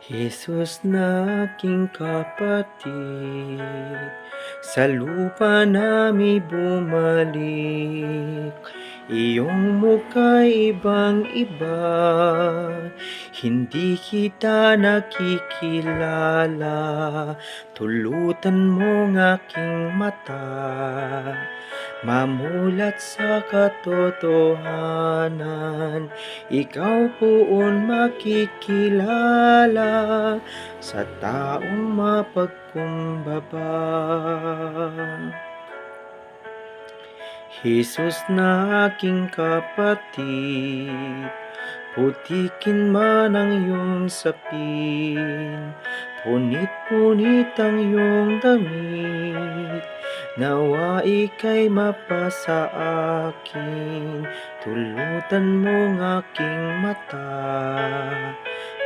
Jesus na aking kapatid, sa lupa nami bumalik. Iyong mukha'y ibang-iba, hindi kita nakikilala. Tulutan mong aking mata, mamulat sa katotohanan. Ikaw poon makikilala sa taong mapagkumbaba. Jesus na aking kapatid, putikin man ang iyong sapin, punit-punit ang iyong damit, nawa ika'y mapasa akin. Tulutan mong aking mata,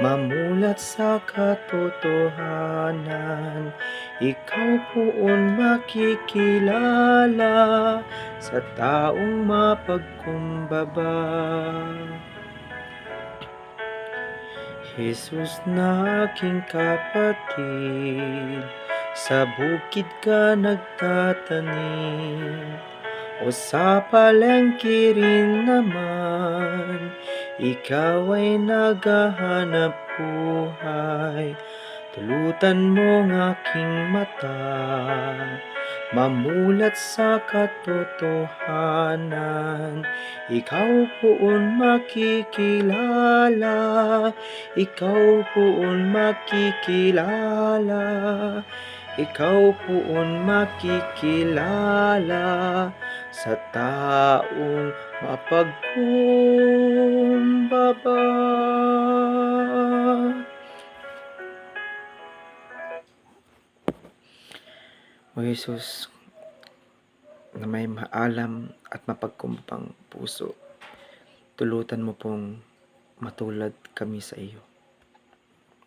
mamulat sa katotohanan. Ikaw poon makikilala sa taong mapagkumbaba. Jesus na aking kapatid, sa bukid ka nagtatanim, o sa palengke rin naman, ikaw ay naghahanap buhay. Tulutan mong aking mata, mamulat sa katotohanan. Ikaw poon makikilala, ikaw poon makikilala, ikaw poon makikilala sa taong mapagkumbaba. O Jesus, na may maalam at mapagkumbabang puso, tulutan mo pong matulad kami sa iyo.